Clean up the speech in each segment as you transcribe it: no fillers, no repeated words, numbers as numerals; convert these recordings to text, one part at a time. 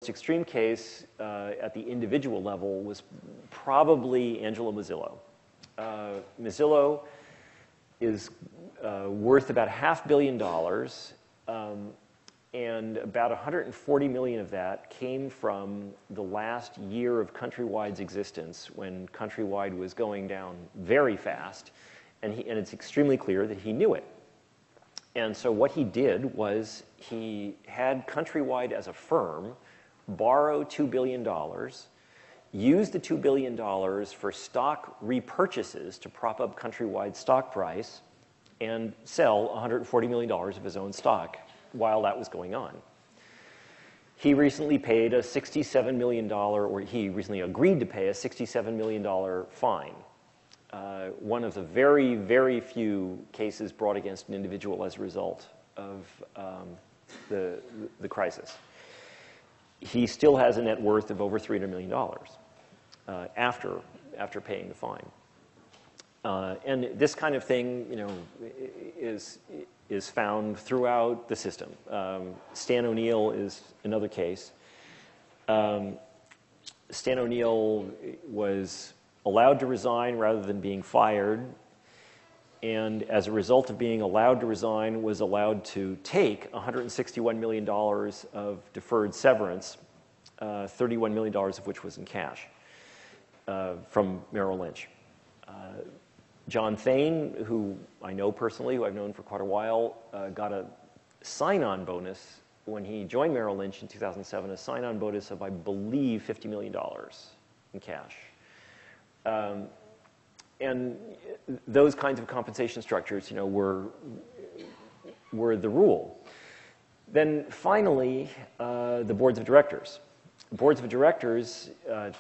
most extreme case at the individual level was probably Angelo Mozillo. Mozillo is worth about $500 million, and about 140 million of that came from the last year of Countrywide's existence, when Countrywide was going down very fast, and it's extremely clear that he knew it. And so what he did was he had Countrywide as a firm borrow $2 billion, use the $2 billion for stock repurchases to prop up Countrywide's stock price, and sell $140 million of his own stock while that was going on. He recently paid a $67 million, or he recently agreed to pay a $67 million fine. One of the very, very few cases brought against an individual as a result of the crisis. He still has a net worth of over $300 million after paying the fine. And this kind of thing, is found throughout the system. Stan O'Neill is another case. Stan O'Neill was allowed to resign rather than being fired, and as a result of being allowed to resign, was allowed to take $161 million of deferred severance, $31 million of which was in cash, from Merrill Lynch. John Thain, who I know personally, who I've known for quite a while, got a sign-on bonus when he joined Merrill Lynch in 2007, a sign-on bonus of, I believe, $50 million in cash. And those kinds of compensation structures, were the rule. Then finally, the boards of directors. Boards of directors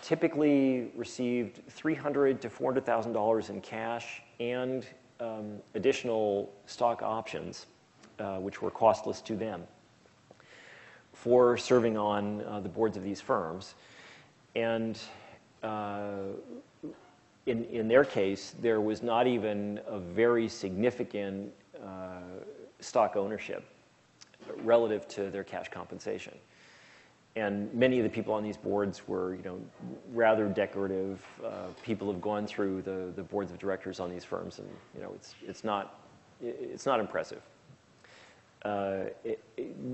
typically received $300,000 to $400,000 in cash and additional stock options, which were costless to them, for serving on the boards of these firms. And in their case, there was not even a very significant stock ownership relative to their cash compensation. And many of the people on these boards were, rather decorative. People have gone through the boards of directors on these firms, and it's not impressive.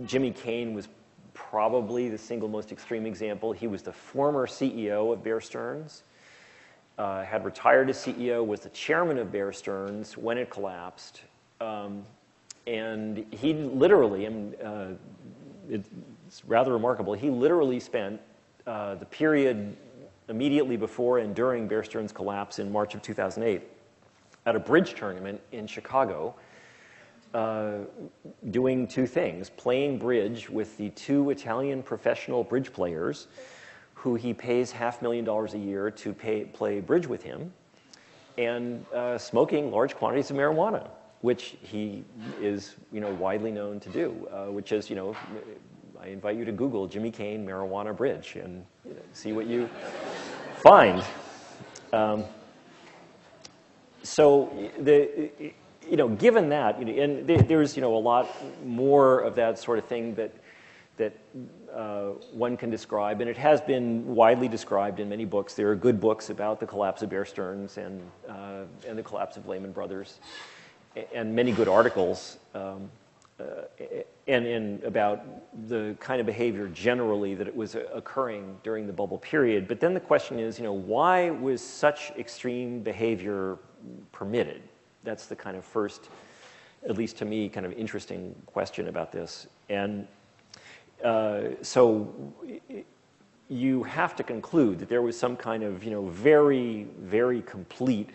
Jimmy Kane was probably the single most extreme example. He was the former CEO of Bear Stearns, had retired as CEO, was the chairman of Bear Stearns when it collapsed, and he literally, it's rather remarkable, he literally spent the period immediately before and during Bear Stearns' collapse in March of 2008 at a bridge tournament in Chicago, doing two things: playing bridge with the two Italian professional bridge players who he pays $500,000 a year to play bridge with him, and smoking large quantities of marijuana, which he is widely known to do, which is, I invite you to Google Jimmy Kane marijuana bridge and see what you find. So given that, and there's a lot more of that sort of thing that one can describe, and it has been widely described in many books. There are good books about the collapse of Bear Stearns and the collapse of Lehman Brothers, and many good articles, and about the kind of behavior generally that it was occurring during the bubble period. But then the question is, why was such extreme behavior permitted? That's the kind of first, at least to me, kind of interesting question about this. And so you have to conclude that there was some kind of, very, very complete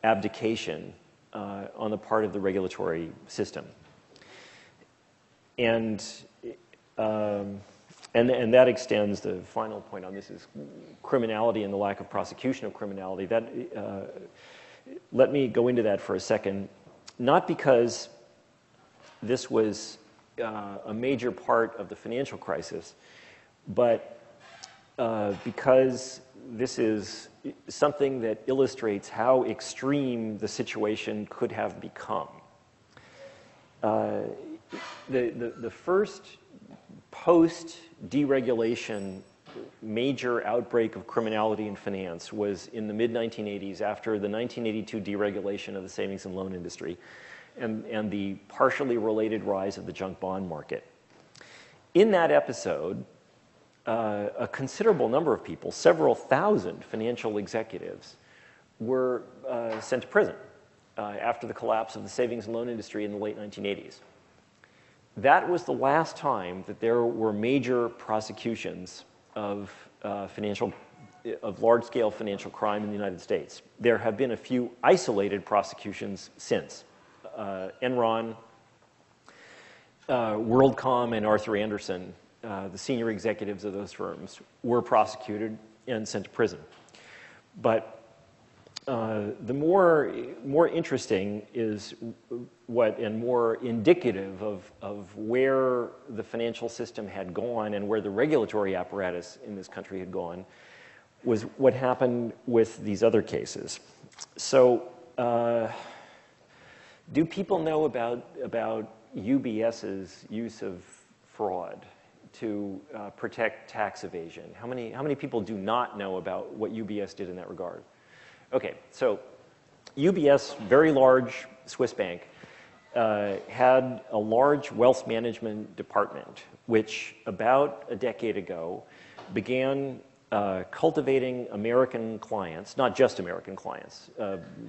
abdication on the part of the regulatory system. And that extends, the final point on this is criminality and the lack of prosecution of criminality. That, let me go into that for a second, not because this was a major part of the financial crisis, but because this is something that illustrates how extreme the situation could have become. The first post-deregulation major outbreak of criminality in finance was in the mid-1980s after the 1982 deregulation of the savings and loan industry and the partially related rise of the junk bond market. In that episode, a considerable number of people, several thousand financial executives, were sent to prison after the collapse of the savings and loan industry in the late 1980s. That was the last time that there were major prosecutions of large-scale financial crime in the United States. There have been a few isolated prosecutions since. Enron, WorldCom, and Arthur Andersen, the senior executives of those firms, were prosecuted and sent to prison. But the more interesting is and more indicative of where the financial system had gone and where the regulatory apparatus in this country had gone was what happened with these other cases. So do people know about UBS's use of fraud to protect tax evasion? How many people do not know about what UBS did in that regard? Okay, so UBS, very large Swiss bank, had a large wealth management department, which about a decade ago began cultivating American clients, not just American clients,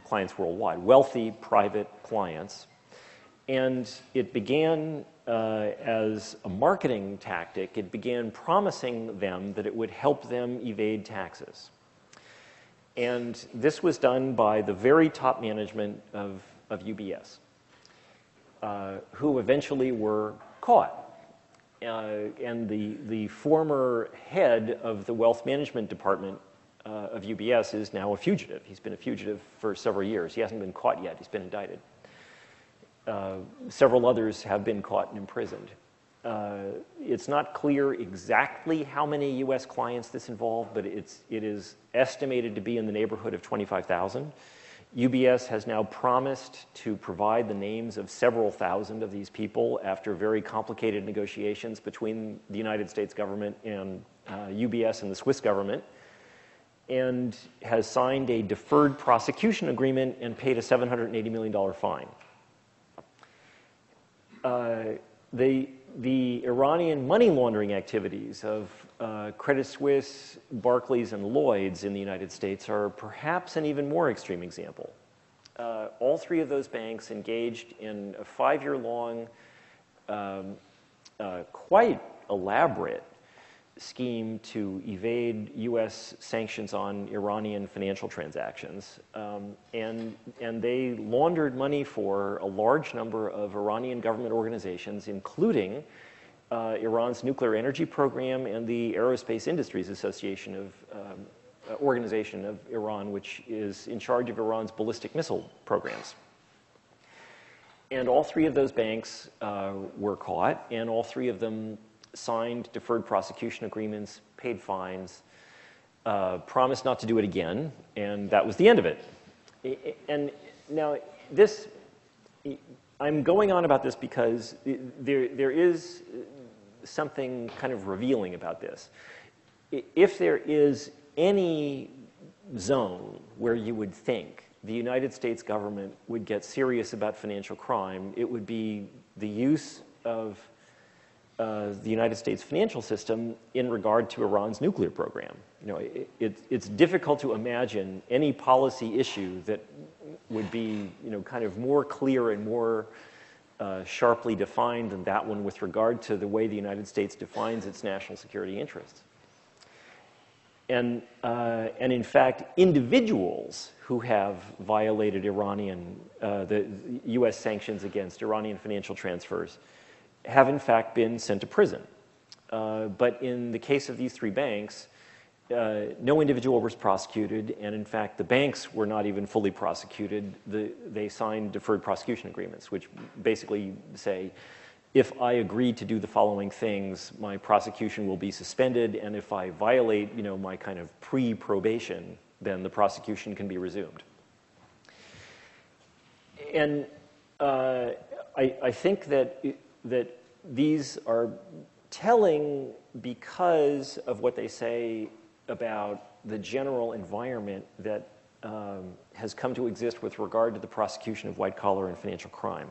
clients worldwide, wealthy private clients. And it began as a marketing tactic. It began promising them that it would help them evade taxes. And this was done by the very top management of UBS, who eventually were caught. And the former head of the wealth management department of UBS is now a fugitive. He's been a fugitive for several years. He hasn't been caught yet. He's been indicted. Several others have been caught and imprisoned. It's not clear exactly how many U.S. clients this involved, but it is estimated to be in the neighborhood of 25,000. UBS has now promised to provide the names of several thousand of these people after very complicated negotiations between the United States government and UBS and the Swiss government, and has signed a deferred prosecution agreement and paid a $780 million fine. The Iranian money laundering activities of Credit Suisse, Barclays, and Lloyd's in the United States are perhaps an even more extreme example. All three of those banks engaged in a 5-year-long, quite elaborate scheme to evade U.S. sanctions on Iranian financial transactions. And they laundered money for a large number of Iranian government organizations, including Iran's nuclear energy program and the Aerospace Industries Association organization of Iran, which is in charge of Iran's ballistic missile programs. And all three of those banks were caught, and all three of them signed deferred prosecution agreements, paid fines, promised not to do it again, and that was the end of it. And now I'm going on about this because there is something kind of revealing about this. If there is any zone where you would think the United States government would get serious about financial crime, it would be the use of the United States financial system in regard to Iran's nuclear program. You know, it's difficult to imagine any policy issue that would be, kind of more clear and more sharply defined than that one with regard to the way the United States defines its national security interests. And in fact, individuals who have violated the U.S. sanctions against Iranian financial transfers have in fact been sent to prison. But in the case of these three banks, no individual was prosecuted, and in fact the banks were not even fully prosecuted. They signed deferred prosecution agreements, which basically say, if I agree to do the following things, my prosecution will be suspended, and if I violate, my kind of pre-probation, then the prosecution can be resumed. And I think that these are telling because of what they say about the general environment that has come to exist with regard to the prosecution of white-collar and financial crime.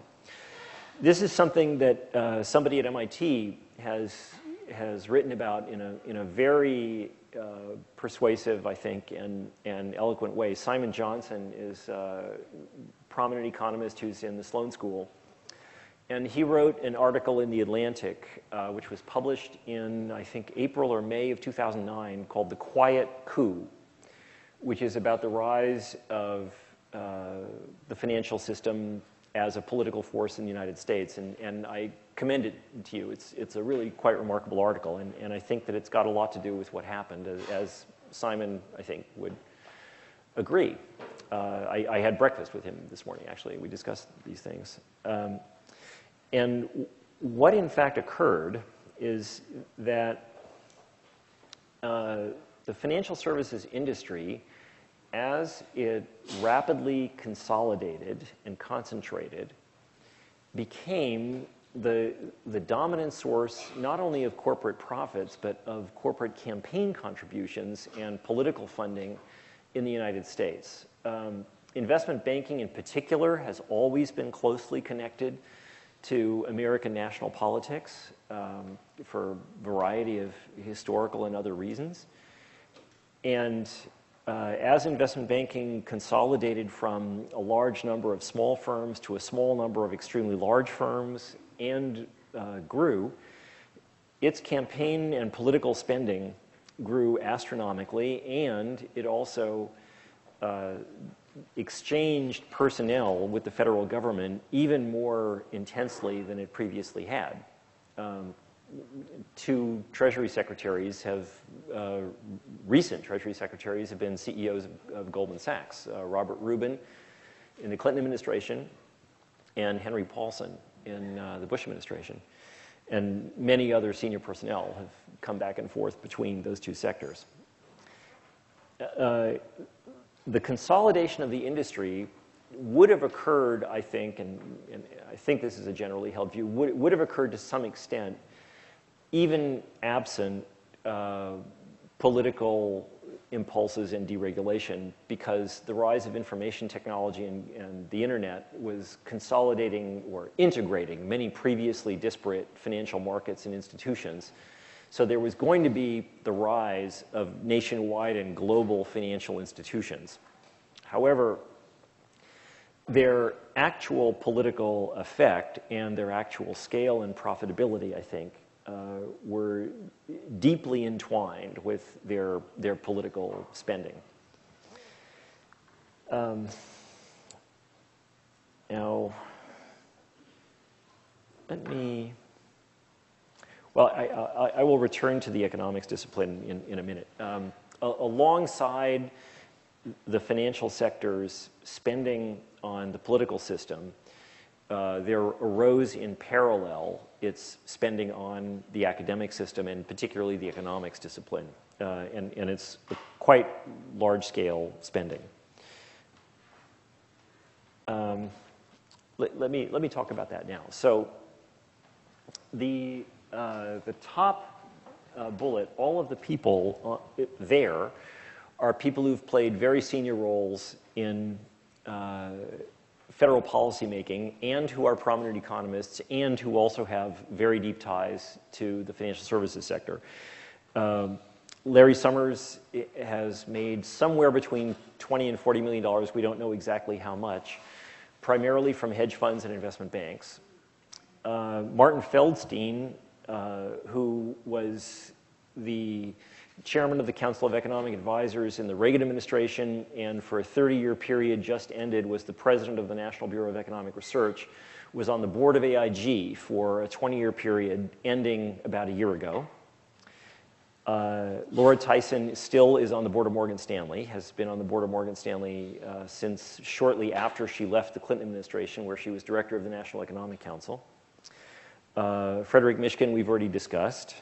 This is something that somebody at MIT has written about in a very persuasive, I think, and eloquent way. Simon Johnson is a prominent economist who's in the Sloan School. And he wrote an article in The Atlantic, which was published in, I think, April or May of 2009, called The Quiet Coup, which is about the rise of the financial system as a political force in the United States. And I commend it to you. It's a really quite remarkable article, and I think that it's got a lot to do with what happened, as Simon, I think, would agree. I had breakfast with him this morning, actually. We discussed these things. And what, in fact, occurred is that the financial services industry, as it rapidly consolidated and concentrated, became the dominant source not only of corporate profits, but of corporate campaign contributions and political funding in the United States. Investment banking in particular has always been closely connected to American national politics for a variety of historical and other reasons. And as investment banking consolidated from a large number of small firms to a small number of extremely large firms and grew, its campaign and political spending grew astronomically, and it also exchanged personnel with the federal government even more intensely than it previously had. Two Treasury secretaries recent Treasury secretaries have been CEOs of Goldman Sachs, Robert Rubin in the Clinton administration and Henry Paulson in the Bush administration. And many other senior personnel have come back and forth between those two sectors. The consolidation of the industry would have occurred, I think, and I think this is a generally held view, would have occurred to some extent even absent political impulses and deregulation, because the rise of information technology and the internet was consolidating or integrating many previously disparate financial markets and institutions. So there was going to be the rise of nationwide and global financial institutions. However, their actual political effect and their actual scale and profitability, I think, were deeply entwined with their political spending. Now, I will return to the economics discipline in a minute. Alongside the financial sector's spending on the political system, there arose in parallel its spending on the academic system, and particularly the economics discipline, and it's quite large-scale spending. Let me talk about that now. So the top bullet, all of the people there are people who've played very senior roles in federal policymaking, and who are prominent economists, and who also have very deep ties to the financial services sector. Larry Summers has made somewhere between $20 and $40 million, we don't know exactly how much, primarily from hedge funds and investment banks. Martin Feldstein, who was the chairman of the Council of Economic Advisors in the Reagan administration, and for a 30-year period just ended was the president of the National Bureau of Economic Research, was on the board of AIG for a 20-year period ending about a year ago. Laura Tyson still is on the board of Morgan Stanley, has been on the board of Morgan Stanley since shortly after she left the Clinton administration, where she was director of the National Economic Council. Frederick Mishkin, we've already discussed.